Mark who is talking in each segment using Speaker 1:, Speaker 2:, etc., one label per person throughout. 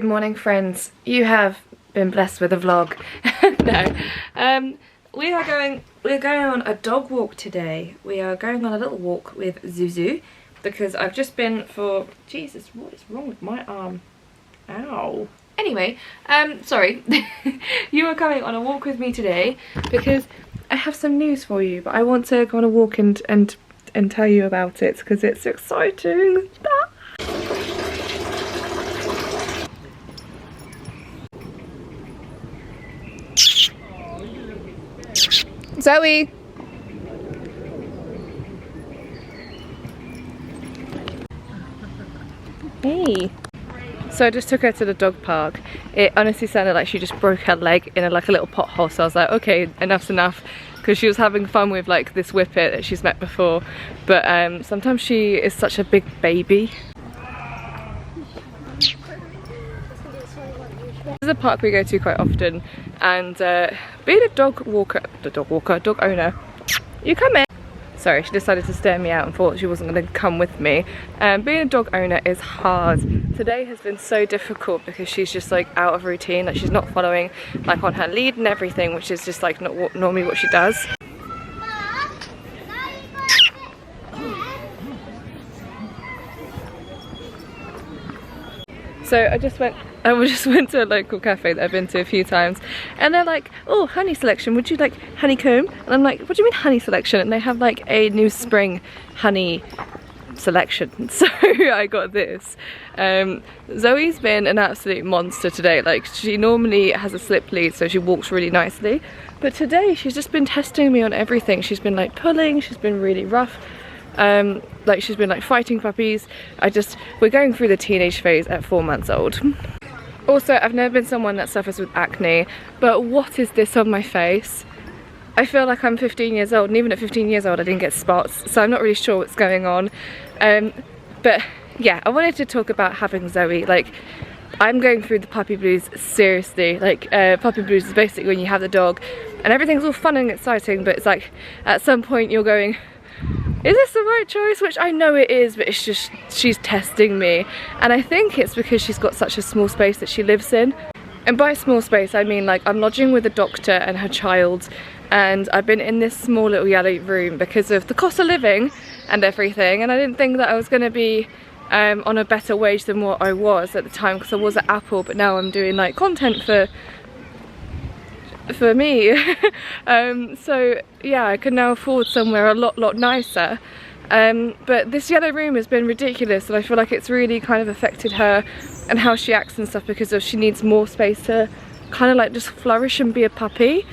Speaker 1: Good morning, friends. You have been blessed with a vlog. No. We're going on a dog walk today. We are going on a little walk with Zuzu because I've just been for... Jesus, what is wrong with my arm? Ow. Anyway, sorry. You are coming on a walk with me today because I have some news for you, but I want to go on a walk and tell you about it because it's exciting. Zoe! Hey! So I just took her to the dog park. It honestly sounded like she just broke her leg in a little pothole, so I was like, okay, enough's enough, because she was having fun with like this whippet that she's met before, but sometimes she is such a big baby. This is a park we go to quite often, and being a dog owner, you come in. Sorry, she decided to stare me out and thought she wasn't going to come with me. Being a dog owner is hard. Today has been so difficult because she's just like out of routine, like she's not following like on her lead and everything, which is just like not normally what she does. So I just went to a local cafe that I've been to a few times, and they're like, oh, honey selection, would you like honeycomb? And I'm like, what do you mean honey selection? And they have like a new spring honey selection, so I got this. Zoe's been an absolute monster today. Like, she normally has a slip lead, so she walks really nicely, but today she's just been testing me on everything. She's been like pulling, she's been really rough. Like she's been like fighting puppies. We're going through the teenage phase at 4 months old. Also, I've never been someone that suffers with acne, but what is this on my face? I feel like I'm 15 years old, and even at 15 years old I didn't get spots, so I'm not really sure what's going on. But yeah, I wanted to talk about having Zoe. Like, I'm going through the puppy blues seriously. Like, puppy blues is basically when you have the dog and everything's all fun and exciting, but it's like at some point you're going, is this the right choice? Which I know it is, but it's just, she's testing me. And I think it's because she's got such a small space that she lives in. And by small space, I mean like I'm lodging with a doctor and her child, and I've been in this small little yellow room because of the cost of living and everything. And I didn't think that I was going to be on a better wage than what I was at the time, because I was at Apple, but now I'm doing like content for me. So yeah, I can now afford somewhere a lot nicer, but this yellow room has been ridiculous, and I feel like it's really kind of affected her and how she acts and stuff, because she needs more space to kind of like just flourish and be a puppy.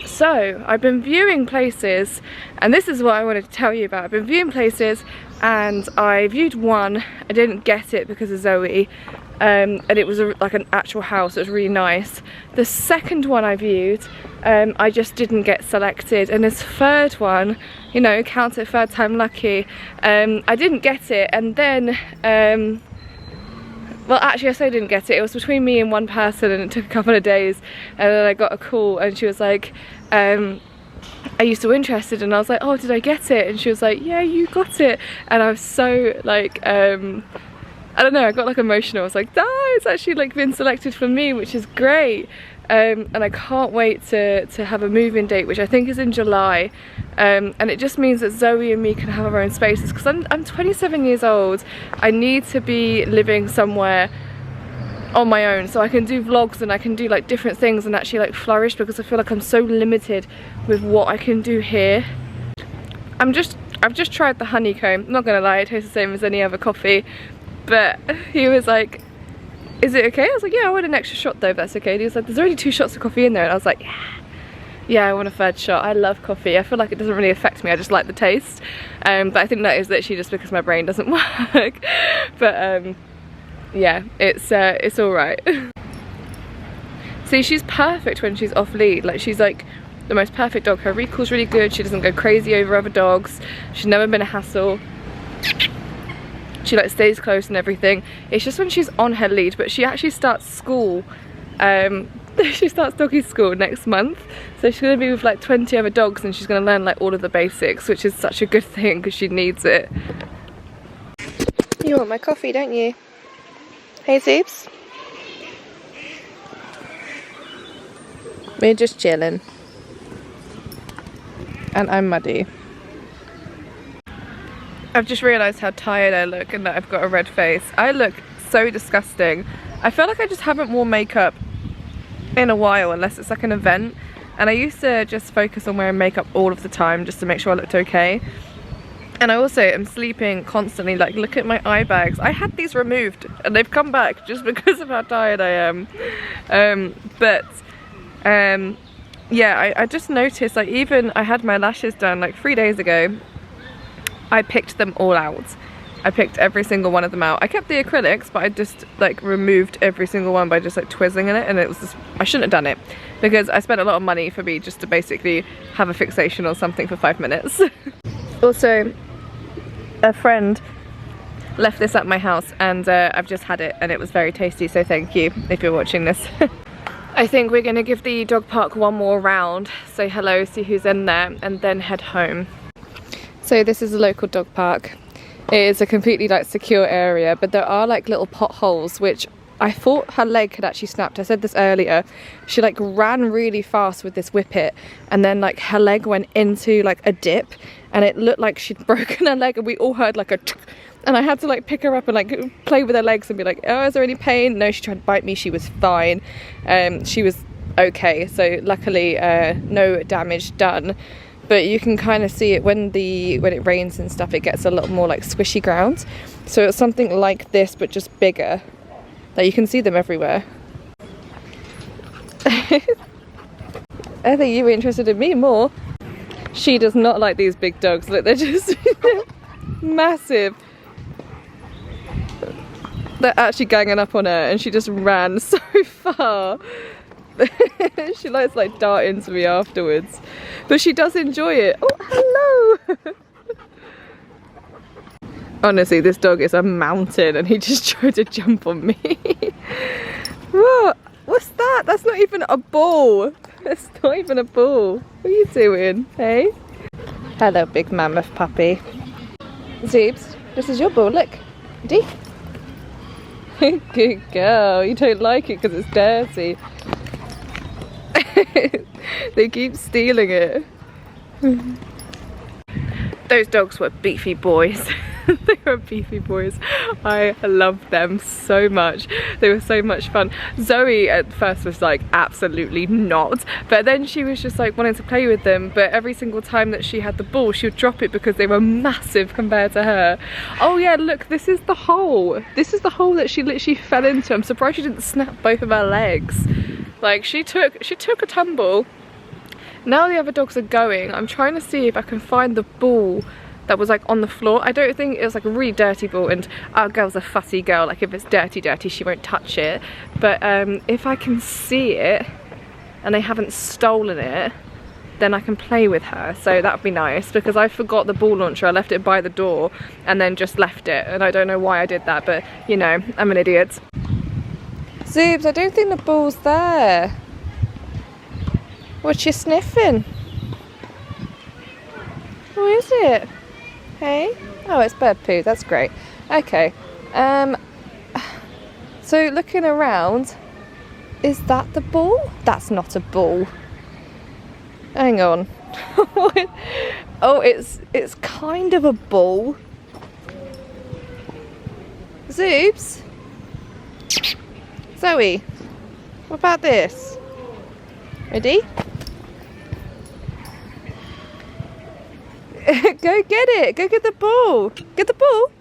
Speaker 1: So I've been viewing places, and this is what I wanted to tell you about. I've been viewing places, and I viewed one. I didn't get it because of Zoe. And it was like an actual house. It was really nice. The second one I viewed, I just didn't get selected, and this third one, you know, count it third time lucky, I didn't get it. And then well, actually I say I didn't get it. It was between me and one person, and it took a couple of days, and then I got a call and she was like, are you still interested? And I was like, oh, did I get it? And she was like, yeah, you got it. And I was so like I don't know, I got like emotional. I was like, ah, it's actually like been selected for me, which is great. And I can't wait to have a move-in date, which I think is in July. And it just means that Zoe and me can have our own spaces, because I'm 27 years old. I need to be living somewhere on my own, so I can do vlogs and I can do like different things and actually like flourish, because I feel like I'm so limited with what I can do here. I've just tried the honeycomb. I'm not gonna lie, it tastes the same as any other coffee. But he was like, is it okay? I was like, yeah, I want an extra shot though, if that's okay. And he was like, there's already 2 shots of coffee in there. And I was like, yeah, I want a third shot. I love coffee. I feel like it doesn't really affect me. I just like the taste. But I think that is literally just because my brain doesn't work. But yeah, it's all right. See, she's perfect when she's off lead. Like, she's like the most perfect dog. Her recall's really good. She doesn't go crazy over other dogs. She's never been a hassle. She like stays close and everything. It's just when she's on her lead. But she actually starts school. She starts doggy school next month, so she's going to be with like 20 other dogs, and she's going to learn like all of the basics, which is such a good thing because she needs it. You want my coffee, don't you? Hey Zoobs? We're just chilling. And I'm muddy. I've just realised how tired I look and that I've got a red face. I look so disgusting. I feel like I just haven't worn makeup in a while unless it's like an event. And I used to just focus on wearing makeup all of the time just to make sure I looked okay. And I also am sleeping constantly. Like, look at my eye bags. I had these removed and they've come back just because of how tired I am. Yeah, I just noticed, like, even I had my lashes done like 3 days ago. I picked them all out. I picked every single one of them out. I kept the acrylics, but I just like removed every single one by just like twizzling in it, and it was just, I shouldn't have done it because I spent a lot of money for me just to basically have a fixation on something for 5 minutes. Also, a friend left this at my house and I've just had it and it was very tasty, so thank you if you're watching this. I think we're gonna give the dog park one more round, say hello, see who's in there, and then head home. So this is a local dog park. It is a completely like secure area, but there are like little potholes which I thought her leg had actually snapped. I said this earlier. She like ran really fast with this whippet and then like her leg went into like a dip and it looked like she'd broken her leg, and we all heard like a and I had to like pick her up and like play with her legs and be like, oh, is there any pain? No, she tried to bite me. She was fine. She was okay. So luckily no damage done. But you can kind of see it when it rains and stuff, it gets a lot more like squishy ground. So it's something like this, but just bigger. Like, you can see them everywhere. I think you were interested in me more. She does not like these big dogs. Look, they're just massive. They're actually ganging up on her and she just ran so far. She likes like dart into me afterwards, but she does enjoy it. Oh, hello. Honestly, this dog is a mountain and he just tried to jump on me. What? What's that? That's not even a ball. That's not even a ball. What are you doing? Hey? Hello, big mammoth puppy. Zeebs, this is your ball. Look. Dee. Good girl. You don't like it because it's dirty. They keep stealing it. Those dogs were beefy boys. They were beefy boys. I loved them so much. They were so much fun. Zoe at first was like, absolutely not. But then she was just like wanting to play with them. But every single time that she had the ball, she would drop it because they were massive compared to her. Oh yeah, look, this is the hole. This is the hole that she literally fell into. I'm surprised she didn't snap both of her legs. Like, she took a tumble. Now the other dogs are going. I'm trying to see if I can find the ball that was like on the floor. I don't think it was like a really dirty ball, and our girl's a fussy girl. Like, if it's dirty, she won't touch it. But if I can see it and they haven't stolen it, then I can play with her. So that would be nice, because I forgot the ball launcher. I left it by the door and then just left it, and I don't know why I did that, but you know, I'm an idiot. Zoobs, I don't think the ball's there. What you sniffing? What is it? Hey? Oh, it's bird poo. That's great. Okay. So looking around, is that the ball? That's not a ball. Hang on. Oh, it's kind of a ball. Zoobs? Zoe, what about this? Ready? Go get it. Go get the ball. Get the ball.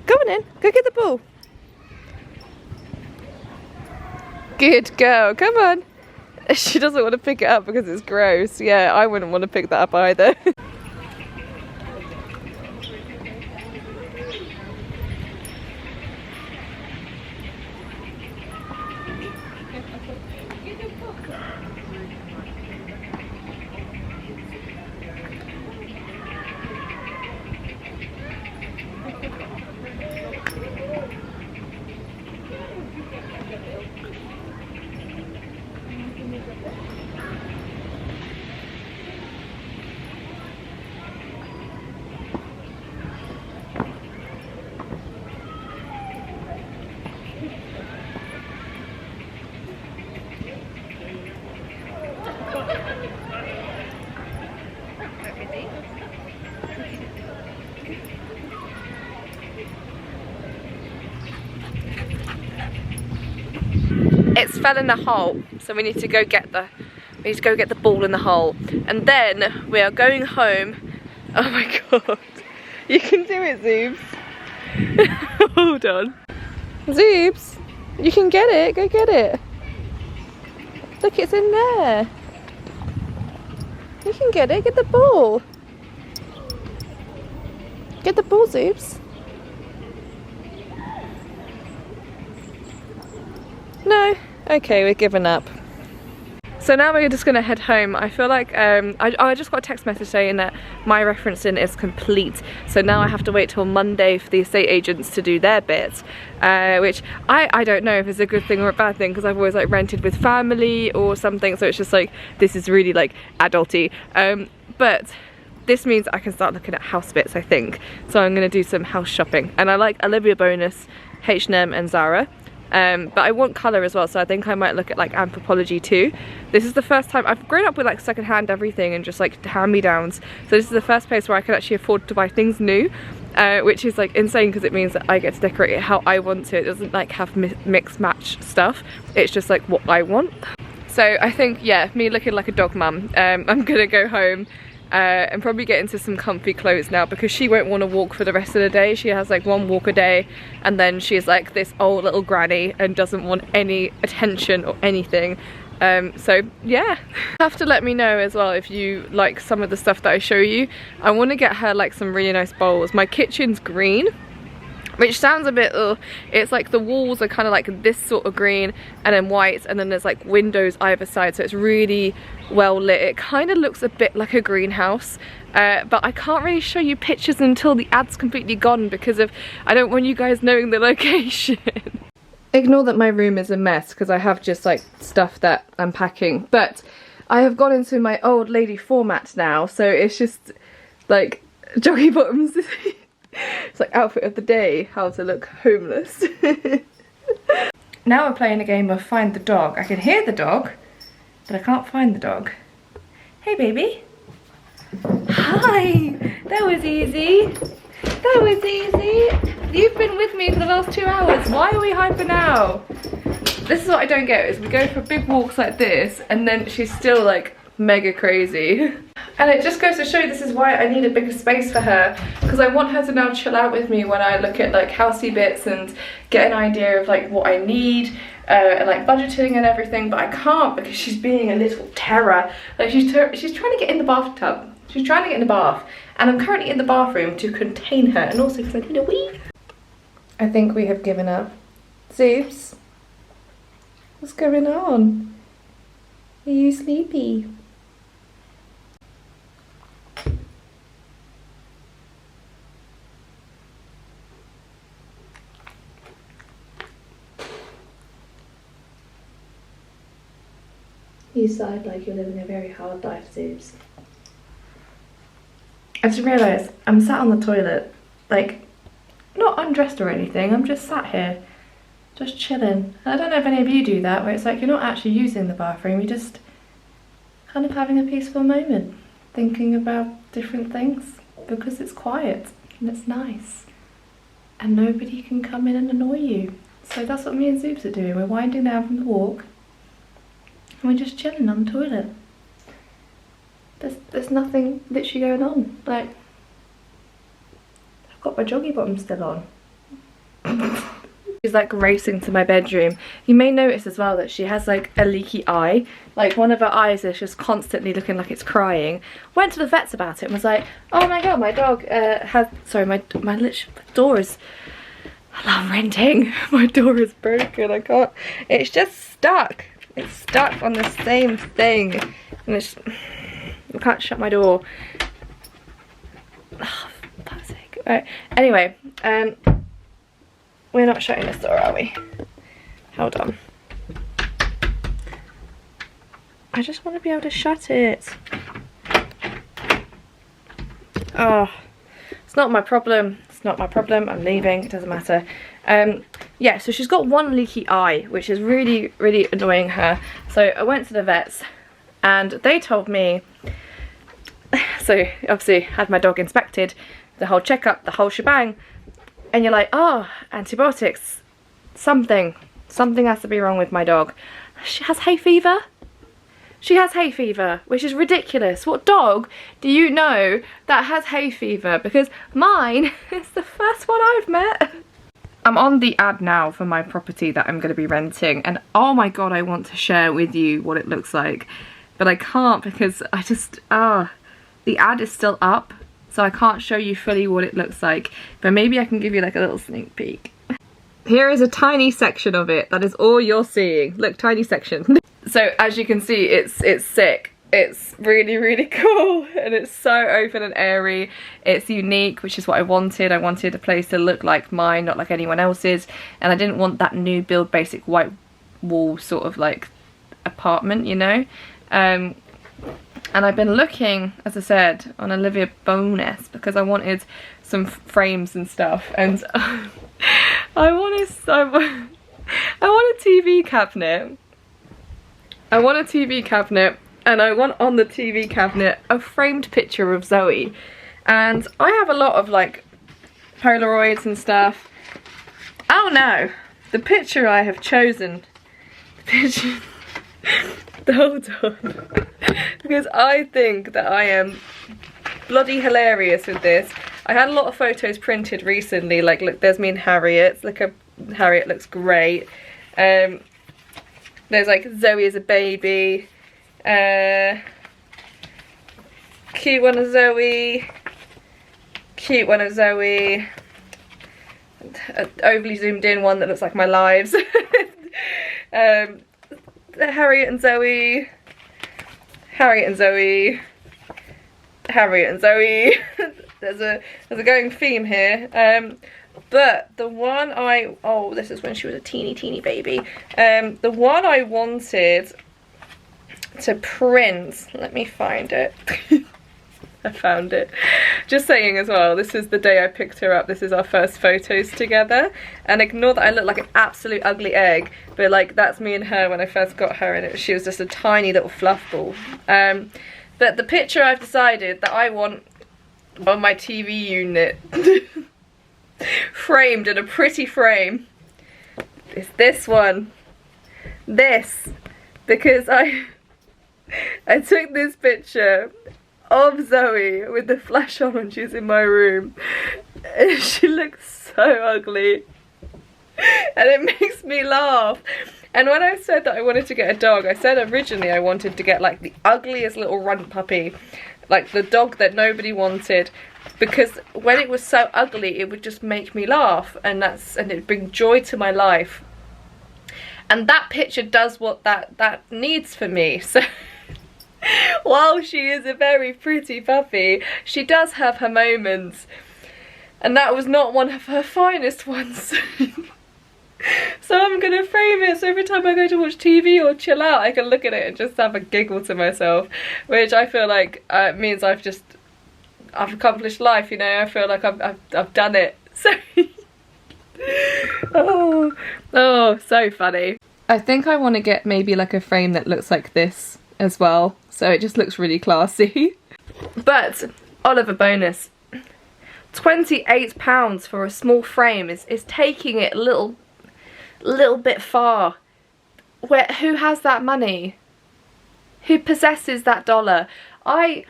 Speaker 1: Go on in. Go get the ball. Good girl. Come on. She doesn't want to pick it up because it's gross. Yeah, I wouldn't want to pick that up either. it's fell in the hole, so we need to go get the ball in the hole, and then we are going home. Oh my god, you can do it, Zoobs. Hold on, Zoobs, you can get it. Go get it. Look, it's in there. You can get it. Get the ball. Get the ball, Zoobs. No? Okay, we're giving up. So now we're just gonna head home. I feel like, I just got a text message saying that my referencing is complete. So now I have to wait till Monday for the estate agents to do their bit. Which I don't know if it's a good thing or a bad thing, because I've always like rented with family or something. So it's just like, this is really like adulty. But this means I can start looking at house bits, I think. So I'm gonna do some house shopping. And I like Olivia Bonus, H&M and Zara. But I want colour as well, so I think I might look at like Anthropologie too. This is the first time I've grown up with like secondhand everything and just like hand-me-downs, so this is the first place where I can actually afford to buy things new, which is like insane because it means that I get to decorate it how I want to. It doesn't like have mixed match stuff, it's just like what I want. So I think, yeah, me looking like a dog mum, I'm gonna go home and probably get into some comfy clothes now, because she won't want to walk for the rest of the day. She has like one walk a day, and then she's like this old little granny and doesn't want any attention or anything. So yeah, have to let me know as well if you like some of the stuff that I show you. I want to get her like some really nice bowls. My kitchen's green, which sounds a bit ugh. It's like the walls are kind of like this sort of green and then white, and then there's like windows either side, so it's really well lit. It kind of looks a bit like a greenhouse, but I can't really show you pictures until the ad's completely gone, because of I don't want you guys knowing the location. Ignore that my room is a mess, because I have just like stuff that I'm packing, but I have gone into my old lady format now, so it's just like joggy bottoms. It's like outfit of the day, how to look homeless. Now we're playing a game of find the dog. I can hear the dog, but I can't find the dog. Hey baby. Hi, that was easy. That was easy. You've been with me for the last 2 hours. Why are we hyper now? This is what I don't get, is we go for big walks like this and then she's still like mega crazy. And it just goes to show you this is why I need a bigger space for her, because I want her to now chill out with me when I look at like housey bits and get an idea of like what I need and like budgeting and everything, but I can't because she's being a little terror. Like she's trying to get in the bathtub. She's trying to get in the bath, and I'm currently in the bathroom to contain her, and also because I need a wee. I think we have given up. Zoobs, what's going on? Are you sleepy? You sighed like you're living a very hard life, Zoobs. I just realised I'm sat on the toilet, like, not undressed or anything, I'm just sat here, just chilling. I don't know if any of you do that, where it's like you're not actually using the bathroom, you're just kind of having a peaceful moment, thinking about different things, because it's quiet and it's nice and nobody can come in and annoy you. So that's what me and Zoobs are doing. We're winding down from the walk and we're just chilling on the toilet. There's nothing literally going on. Like, I've got my joggy bottom still on. She's like racing to my bedroom. You may notice as well that she has like a leaky eye. Like one of her eyes is just constantly looking like it's crying. Went to the vets about it and was like, oh my god, my dog has, sorry, my door is, alarm renting. My door is broken, I can't, it's just stuck. It's stuck on the same thing. And it's, I can't shut my door. Oh, for fuck's sake. Right. Anyway, we're not shutting this door, are we? Hold on. I just want to be able to shut it. Oh, it's not my problem. It's not my problem. I'm leaving. It doesn't matter. Yeah, so she's got one leaky eye, which is really, really annoying her. So I went to the vets and they told me, so obviously had my dog inspected, the whole checkup, the whole shebang, and you're like, oh, antibiotics, something, Something has to be wrong with my dog. She has hay fever. She has hay fever, which is ridiculous. What dog do you know that has hay fever? Because mine is the first one I've met. I'm on the ad now for my property that I'm going to be renting, and oh my god, I want to share with you what it looks like, but I can't because I just, the ad is still up, so I can't show you fully what it looks like, but maybe I can give you like a little sneak peek. Here is a tiny section of it, that is all you're seeing. Look, tiny section. So as you can see, it's sick. It's really, really cool, and it's so open and airy. It's unique, which is what I wanted. I wanted a place to look like mine, not like anyone else's, and I didn't want that new build basic white wall sort of like apartment, you know. And I've been looking, as I said, on Olivia Bonus because I wanted some frames and stuff, and I want a TV cabinet. I want a TV cabinet, and I want on the TV cabinet a framed picture of Zoe. And I have a lot of like Polaroids and stuff. Oh no, the picture I have chosen, hold on, because I think that I am bloody hilarious with this. I had a lot of photos printed recently, like look, there's me and Harriet. Look, Harriet looks great. There's like Zoe as a baby. Cute one of Zoe. Cute one of Zoe. An overly zoomed in one that looks like my lives. Harriet and Zoe. Harriet and Zoe. Harriet and Zoe. There's a going theme here. But the one oh, this is when she was a teeny baby. The one I wanted to print, let me find it. I found it. Just saying as well, this is the day I picked her up. This is our first photos together. And ignore that I look like an absolute ugly egg, but like that's me and her when I first got her, and she was just a tiny little fluff ball. But the picture I've decided that I want on my TV unit framed in a pretty frame is this one. This, because I took this picture of Zoe with the flash on when she's in my room, and she looks so ugly and it makes me laugh. And when I said that I wanted to get a dog, I said originally I wanted to get like the ugliest little runt puppy, like the dog that nobody wanted, because when it was so ugly it would just make me laugh, and it'd bring joy to my life. And that picture does what that needs for me. So while she is a very pretty puppy, she does have her moments, and that was not one of her finest ones. So I'm gonna frame it so every time I go to watch TV or chill out I can look at it and just have a giggle to myself, which I feel like means I've accomplished life, you know. I feel like I've done it. So oh, so funny. I think I want to get maybe like a frame that looks like this as well, so it just looks really classy. But Oliver Bonus, £28 for a small frame is taking it a little bit far. Who has that money? Who possesses that dollar? I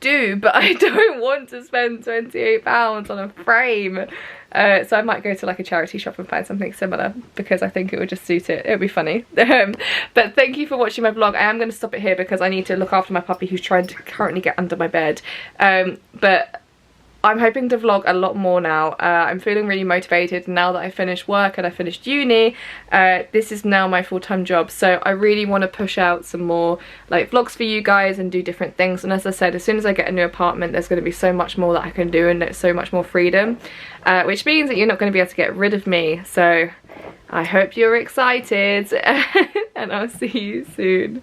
Speaker 1: do, but I don't want to spend £28 on a frame. So I might go to like a charity shop and find something similar, because I think it would just suit it. It would be funny. But thank you for watching my vlog. I am going to stop it here because I need to look after my puppy who's trying to currently get under my bed. But I'm hoping to vlog a lot more now. I'm feeling really motivated now that I finished work and I finished uni. This is now my full-time job, so I really want to push out some more like vlogs for you guys and do different things. And as I said, as soon as I get a new apartment, there's going to be so much more that I can do, and there's so much more freedom, which means that you're not going to be able to get rid of me. So I hope you're excited and I'll see you soon.